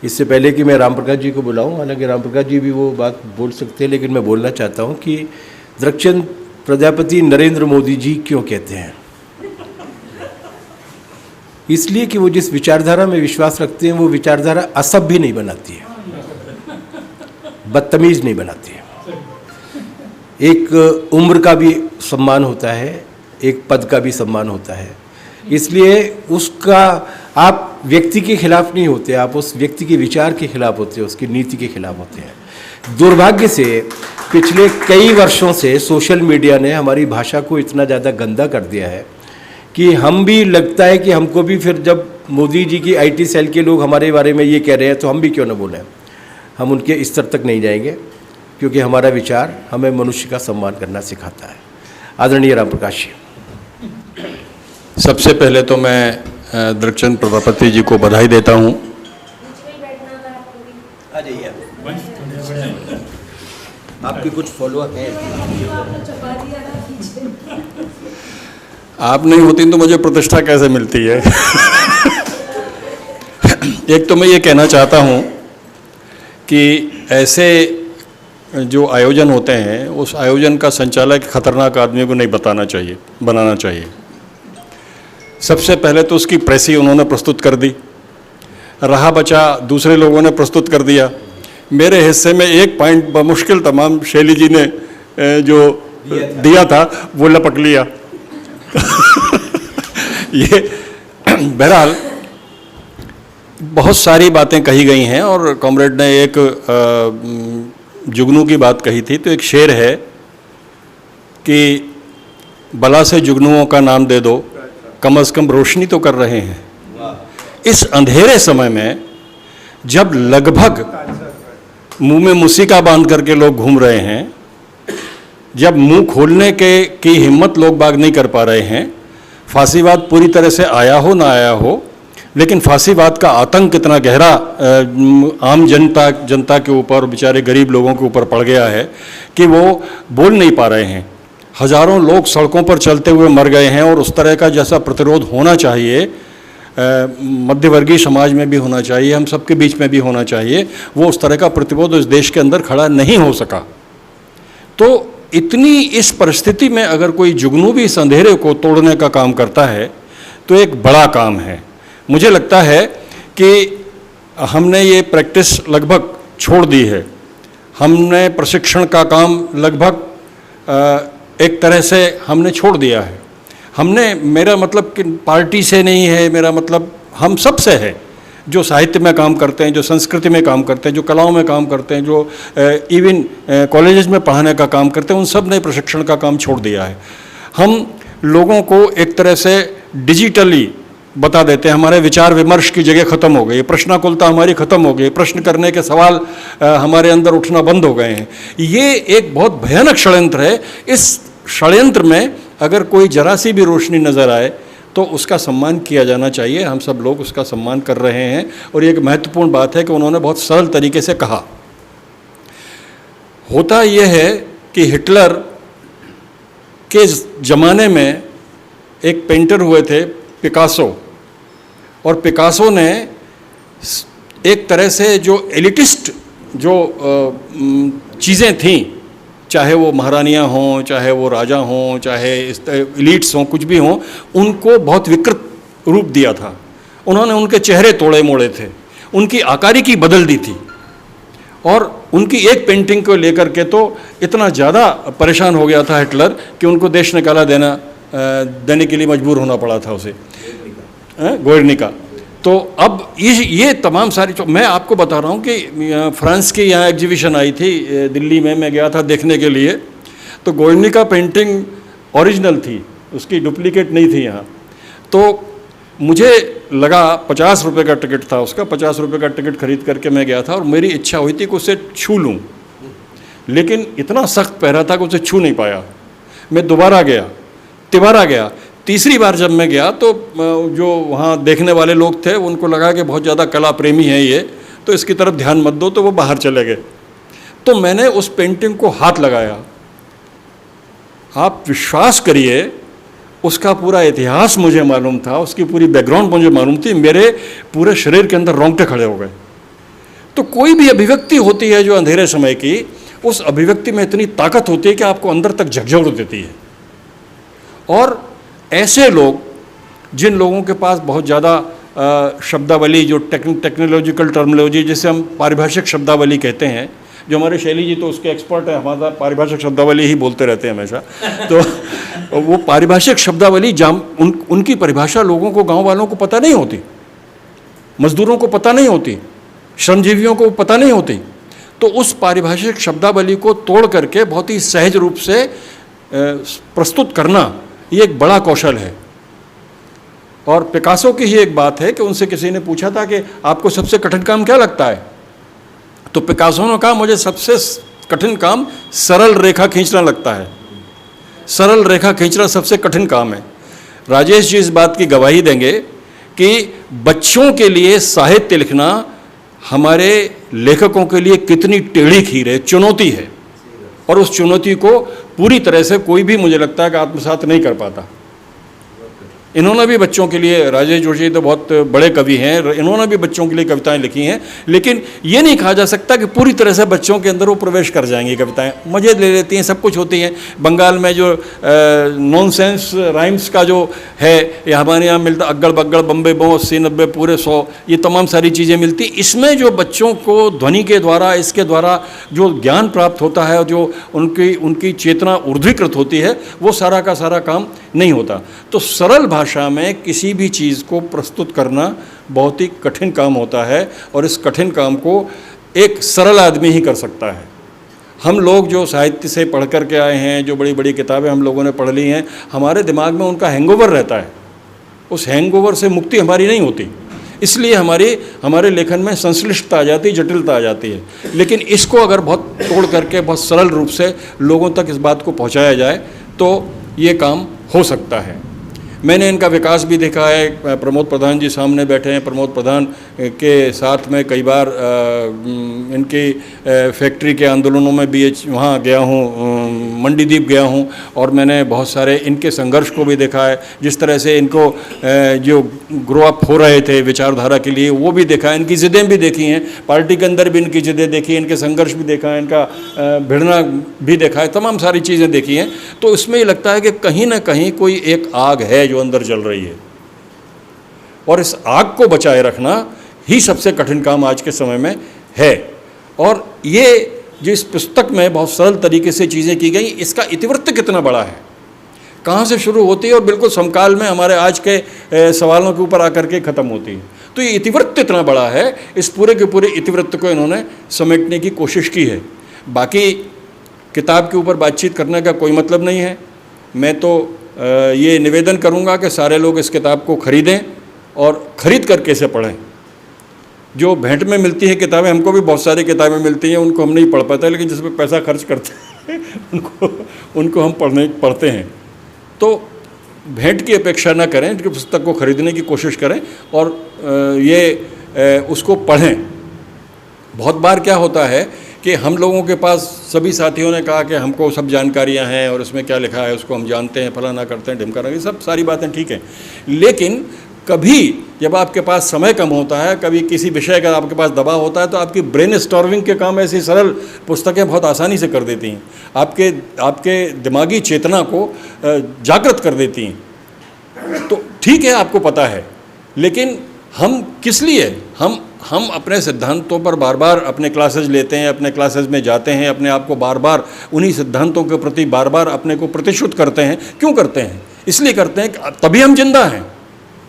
इससे पहले कि मैं राम प्रकाश जी को बुलाऊं, हालांकि राम प्रकाश जी भी वो बात बोल सकते हैं, लेकिन मैं बोलना चाहता हूं कि दृक्षचंद प्रजापति नरेंद्र मोदी जी क्यों कहते हैं। इसलिए कि वो जिस विचारधारा में विश्वास रखते हैं वो विचारधारा असभ्य नहीं बनाती है, बदतमीज नहीं बनाती है। एक उम्र का भी सम्मान होता है, एक पद का भी सम्मान होता है, इसलिए उसका आप व्यक्ति के खिलाफ नहीं होते, आप उस व्यक्ति के विचार के खिलाफ होते हैं, उसकी नीति के खिलाफ होते हैं। दुर्भाग्य से पिछले कई वर्षों से सोशल मीडिया ने हमारी भाषा को इतना ज़्यादा गंदा कर दिया है कि हम भी लगता है कि हमको भी फिर जब मोदी जी की IT सेल के लोग हमारे बारे में ये कह रहे हैं तो हम भी क्यों ना बोलें। हम उनके स्तर तक नहीं जाएंगे क्योंकि हमारा विचार हमें मनुष्य का सम्मान करना सिखाता है। आदरणीय राम प्रकाश जी। सबसे पहले तो मैं दृक्षचंद प्रजापति जी को बधाई देता हूँ। आ जाइए, आपके कुछ फॉलोअर हैं। आप नहीं होती तो मुझे प्रतिष्ठा कैसे मिलती है। एक तो मैं ये कहना चाहता हूँ कि ऐसे जो आयोजन होते हैं उस आयोजन का संचालक खतरनाक आदमी को नहीं बनाना चाहिए। सबसे पहले तो उसकी प्रेस ही उन्होंने प्रस्तुत कर दी, रहा बचा दूसरे लोगों ने प्रस्तुत कर दिया। मेरे हिस्से में एक पॉइंट बमुश्किल तमाम शैली जी ने जो दिया था वो लपक लिया। ये बहरहाल बहुत सारी बातें कही गई हैं और कॉमरेड ने एक जुगनू की बात कही थी, तो एक शेर है कि बला से जुगनुओं का नाम दे दो, कम से कम रोशनी तो कर रहे हैं। इस अंधेरे समय में जब लगभग मुंह में मुसीका बांध करके लोग घूम रहे हैं, जब मुंह खोलने की हिम्मत लोग बाग नहीं कर पा रहे हैं, फांसीवाद पूरी तरह से आया हो ना आया हो, लेकिन फांसीवाद का आतंक कितना गहरा आम जनता के ऊपर, बेचारे गरीब लोगों के ऊपर पड़ गया है कि वो बोल नहीं पा रहे हैं। हजारों लोग सड़कों पर चलते हुए मर गए हैं और उस तरह का जैसा प्रतिरोध होना चाहिए, मध्यवर्गीय समाज में भी होना चाहिए, हम सबके बीच में भी होना चाहिए, वो उस तरह का प्रतिरोध इस देश के अंदर खड़ा नहीं हो सका। तो इतनी इस परिस्थिति में अगर कोई जुगनू भी इस अंधेरे को तोड़ने का काम करता है तो एक बड़ा काम है। मुझे लगता है कि हमने ये प्रैक्टिस लगभग छोड़ दी है, हमने प्रशिक्षण का काम लगभग एक तरह से हमने छोड़ दिया है। मेरा मतलब कि पार्टी से नहीं है, मेरा मतलब हम सब से है, जो साहित्य में काम करते हैं, जो संस्कृति में काम करते हैं, जो कलाओं में काम करते हैं, जो इवन कॉलेजेस में पढ़ाने का काम करते हैं, उन सब ने प्रशिक्षण का काम छोड़ दिया है। हम लोगों को एक तरह से डिजिटली बता देते हैं, हमारे विचार विमर्श की जगह ख़त्म हो गई, प्रश्नाकुलता हमारी ख़त्म हो गई, प्रश्न करने के सवाल हमारे अंदर उठना बंद हो गए हैं। ये एक बहुत भयानक षड्यंत्र है। इस षड्यंत्र में अगर कोई जरा सी भी रोशनी नज़र आए तो उसका सम्मान किया जाना चाहिए। हम सब लोग उसका सम्मान कर रहे हैं और एक महत्वपूर्ण बात है कि उन्होंने बहुत सरल तरीके से कहा। होता यह है कि हिटलर के ज़माने में एक पेंटर हुए थे पिकासो, और पिकासो ने एक तरह से जो एलिटिस्ट जो चीज़ें थीं, चाहे वो महारानियाँ हों, चाहे वो राजा हों, चाहे एलिट्स हों, कुछ भी हों, उनको बहुत विकृत रूप दिया था। उन्होंने उनके चेहरे तोड़े मोड़े थे, उनकी आकारिकी बदल दी थी, और उनकी एक पेंटिंग को लेकर के तो इतना ज़्यादा परेशान हो गया था हिटलर कि उनको देश निकाला देने के लिए मजबूर होना पड़ा था उसे, गोयर्निका। तो अब ये तमाम सारी, मैं आपको बता रहा हूँ कि फ्रांस की यहाँ एग्जीबिशन आई थी दिल्ली में, मैं गया था देखने के लिए, तो गोयर्निका पेंटिंग ओरिजिनल थी, उसकी डुप्लीकेट नहीं थी यहाँ। तो मुझे लगा 50 रुपये का टिकट था उसका, 50 रुपये का टिकट खरीद करके मैं गया था और मेरी इच्छा हुई थी कि उसे छू लूँ, लेकिन इतना सख्त पहरा था कि उसे छू नहीं पाया। मैं दोबारा गया, तिबारा गया, तीसरी बार जब मैं गया तो जो वहाँ देखने वाले लोग थे उनको लगा कि बहुत ज़्यादा कला प्रेमी है ये, तो इसकी तरफ ध्यान मत दो, तो वो बाहर चले गए। तो मैंने उस पेंटिंग को हाथ लगाया, आप विश्वास करिए उसका पूरा इतिहास मुझे मालूम था, उसकी पूरी बैकग्राउंड मुझे मालूम थी, मेरे पूरे शरीर के अंदर रोंगटे खड़े हो गए। तो कोई भी अभिव्यक्ति होती है जो अंधेरे समय की, उस अभिव्यक्ति में इतनी ताकत होती है कि आपको अंदर तक झकझोर देती है। और ऐसे लोग, जिन लोगों के पास बहुत ज़्यादा शब्दावली, जो टेक्नोलॉजिकल टर्मिनोलॉजी जिसे हम पारिभाषिक शब्दावली कहते हैं, जो हमारे शैली जी तो उसके एक्सपर्ट है, हमारा पारिभाषिक शब्दावली ही बोलते रहते हैं हमेशा। तो वो पारिभाषिक शब्दावली उनकी परिभाषा लोगों को, गांव वालों को पता नहीं होती, मजदूरों को पता नहीं होती, श्रमजीवियों को पता नहीं होती। तो उस पारिभाषिक शब्दावली को तोड़ करके बहुत ही सहज रूप से प्रस्तुत करना, ये एक बड़ा कौशल है। और पिकासो की ही एक बात है कि उनसे किसी ने पूछा था कि आपको सबसे कठिन काम क्या लगता है, तो पिकासो ने कहा मुझे सबसे कठिन काम सरल रेखा खींचना लगता है। सरल रेखा खींचना सबसे कठिन काम है। राजेश जी इस बात की गवाही देंगे कि बच्चों के लिए साहित्य लिखना हमारे लेखकों के लिए कितनी टेढ़ी खीर है, चुनौती है, और उस चुनौती को पूरी तरह से कोई भी, मुझे लगता है कि आत्मसात नहीं कर पाता। इन्होंने भी बच्चों के लिए, राजेश जोशी तो बहुत बड़े कवि हैं, इन्होंने भी बच्चों के लिए कविताएं लिखी हैं, लेकिन ये नहीं कहा जा सकता कि पूरी तरह से बच्चों के अंदर वो प्रवेश कर जाएंगी कविताएं। मज़े ले लेती हैं, सब कुछ होती हैं। बंगाल में जो नॉनसेंस राइम्स का जो है, ये हमारे यहाँ मिलता, अग्गड़ बग्गड़ बम्बे बो 80 90 पूरे 100, ये तमाम सारी चीज़ें मिलती। इसमें जो बच्चों को ध्वनि के द्वारा, इसके द्वारा जो ज्ञान प्राप्त होता है और जो उनकी चेतना ऊर्ध्वीकृत होती है, वो सारा का सारा काम नहीं होता। तो सरल भाषा में किसी भी चीज़ को प्रस्तुत करना बहुत ही कठिन काम होता है, और इस कठिन काम को एक सरल आदमी ही कर सकता है। हम लोग जो साहित्य से पढ़ कर के आए हैं, जो बड़ी बड़ी किताबें हम लोगों ने पढ़ ली हैं, हमारे दिमाग में उनका हैंगओवर रहता है। उस हैंगओवर से मुक्ति हमारी नहीं होती, इसलिए हमारे लेखन में संश्लिष्टता आ जाती है, जटिलता आ जाती है। लेकिन इसको अगर बहुत तोड़ करके बहुत सरल रूप से लोगों तक इस बात को पहुँचाया जाए तो ये काम हो सकता है। मैंने इनका विकास भी देखा है। प्रमोद प्रधान जी सामने बैठे हैं, प्रमोद प्रधान के साथ में कई बार इनकी फैक्ट्री के आंदोलनों में भी वहाँ गया हूँ, मंडीदीप गया हूँ, और मैंने बहुत सारे इनके संघर्ष को भी देखा है। जिस तरह से इनको जो ग्रो अप हो रहे थे विचारधारा के लिए, वो भी देखा है। इनकी ज़िद्दें भी देखी हैं, पार्टी के अंदर भी इनकी ज़िद्दें देखी, इनके संघर्ष भी देखा है, इनका भिड़ना भी देखा है, तमाम सारी चीज़ें देखी हैं। तो इसमें ये लगता है कि कहीं ना कहीं कोई एक आग है जो अंदर जल रही है, और इस आग को बचाए रखना ही सबसे कठिन काम आज के समय में है। और ये जो इस पुस्तक में बहुत सरल तरीके से चीज़ें की गई, इसका इतिवृत्त कितना बड़ा है, कहाँ से शुरू होती है और बिल्कुल समकाल में हमारे आज के सवालों के ऊपर आकर के ख़त्म होती है। तो ये इतिवृत्त इतना बड़ा है, इस पूरे के पूरे इतिवृत्त को इन्होंने समेटने की कोशिश की है। बाकी किताब के ऊपर बातचीत करने का कोई मतलब नहीं है। मैं तो ये निवेदन करूंगा कि सारे लोग इस किताब को खरीदें और ख़रीद करके इसे पढ़ें। जो भेंट में मिलती है किताबें, हमको भी बहुत सारी किताबें मिलती हैं, उनको हम नहीं पढ़ पाते, लेकिन जिस पर पैसा खर्च करते हैं उनको हम पढ़ते हैं। तो भेंट की अपेक्षा ना करें, इनकी पुस्तक को खरीदने की कोशिश करें और उसको पढ़ें। बहुत बार क्या होता है कि हम लोगों के पास सभी साथियों ने कहा कि हमको सब जानकारियां हैं और उसमें क्या लिखा है उसको हम जानते हैं, फलाना करते हैं, ढिमकाना, ये सब सारी बातें ठीक हैं। लेकिन कभी जब आपके पास समय कम होता है, कभी किसी विषय का आपके पास दबाव होता है, तो आपकी ब्रेन स्टॉर्मिंग के काम ऐसी सरल पुस्तकें बहुत आसानी से कर देती हैं, आपके दिमागी चेतना को जागृत कर देती हैं। तो ठीक है, आपको पता है, लेकिन हम किस लिए हम अपने सिद्धांतों पर बार बार अपने क्लासेज लेते हैं, अपने क्लासेज में जाते हैं, अपने आप को बार बार उन्हीं सिद्धांतों के प्रति बार बार अपने को प्रतिशुद्ध करते हैं। क्यों करते हैं? इसलिए करते हैं कि तभी हम जिंदा हैं,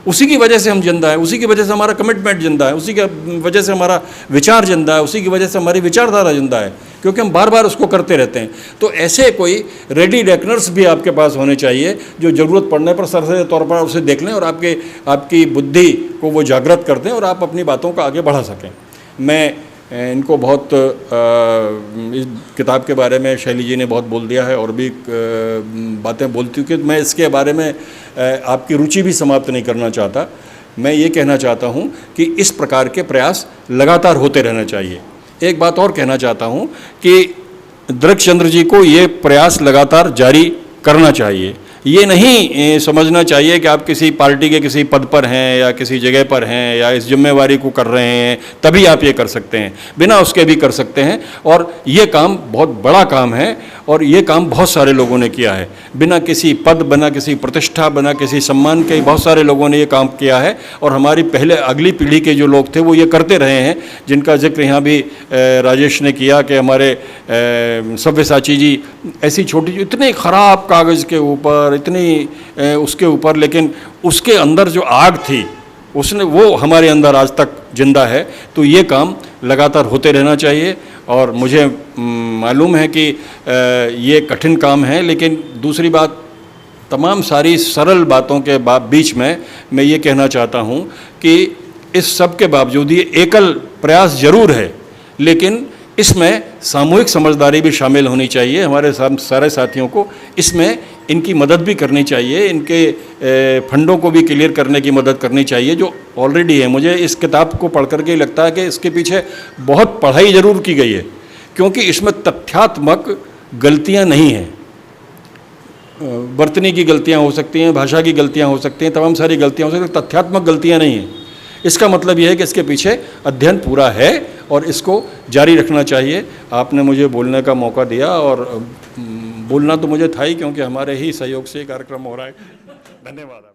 उसी की वजह से हम जिंदा हैं, उसी की वजह से हमारा कमिटमेंट जिंदा है, उसी की वजह से हमारा विचार जिंदा है, उसी की वजह से हमारी विचारधारा जिंदा है, क्योंकि हम बार बार उसको करते रहते हैं। तो ऐसे कोई रेडी रेकनर्स भी आपके पास होने चाहिए जो ज़रूरत पड़ने पर सरसरी तौर पर उसे देख लें और आपकी बुद्धि को वो जागृत कर दें और आप अपनी बातों को आगे बढ़ा सकें। मैं इनको बहुत इस किताब के बारे में शैली जी ने बहुत बोल दिया है और भी बातें बोलती हूँ कि मैं इसके बारे में आपकी रुचि भी समाप्त नहीं करना चाहता। मैं ये कहना चाहता हूँ कि इस प्रकार के प्रयास लगातार होते रहना चाहिए। एक बात और कहना चाहता हूँ कि दृक्चंद्र जी को ये प्रयास लगातार जारी करना चाहिए। ये नहीं समझना चाहिए कि आप किसी पार्टी के किसी पद पर हैं या किसी जगह पर हैं या इस जिम्मेवारी को कर रहे हैं तभी आप ये कर सकते हैं, बिना उसके भी कर सकते हैं। और ये काम बहुत बड़ा काम है और ये काम बहुत सारे लोगों ने किया है, बिना किसी पद, बिना किसी प्रतिष्ठा, बिना किसी सम्मान के बहुत सारे लोगों ने ये काम किया है। और हमारी पहले अगली पीढ़ी के जो लोग थे वो ये करते रहे हैं, जिनका जिक्र यहाँ भी राजेश ने किया कि हमारे सव्यसाची जी ऐसी छोटी, इतने ख़राब कागज़ के ऊपर, इतनी उसके ऊपर, लेकिन उसके अंदर जो आग थी उसने, वो हमारे अंदर आज तक जिंदा है। तो ये काम लगातार होते रहना चाहिए। और मुझे मालूम है कि ये कठिन काम है, लेकिन दूसरी बात, तमाम सारी सरल बातों के बीच में मैं ये कहना चाहता हूँ कि इस सब के बावजूद ये एकल प्रयास जरूर है, लेकिन इसमें सामूहिक समझदारी भी शामिल होनी चाहिए। हमारे सारे साथियों को इसमें इनकी मदद भी करनी चाहिए, इनके फंडों को भी क्लियर करने की मदद करनी चाहिए जो ऑलरेडी है। मुझे इस किताब को पढ़ करके लगता है कि इसके पीछे बहुत पढ़ाई ज़रूर की गई है, क्योंकि इसमें तथ्यात्मक गलतियां नहीं हैं। बर्तनी की गलतियां हो सकती हैं, भाषा की गलतियां हो सकती हैं, तमाम सारी गलतियां हो सकती हैं, तथ्यात्मक गलतियां नहीं हैं। इसका मतलब यह है कि इसके पीछे अध्ययन पूरा है और इसको जारी रखना चाहिए। आपने मुझे बोलने का मौका दिया और बोलना तो मुझे था ही, क्योंकि हमारे ही सहयोग से ये कार्यक्रम हो रहा है। धन्यवाद।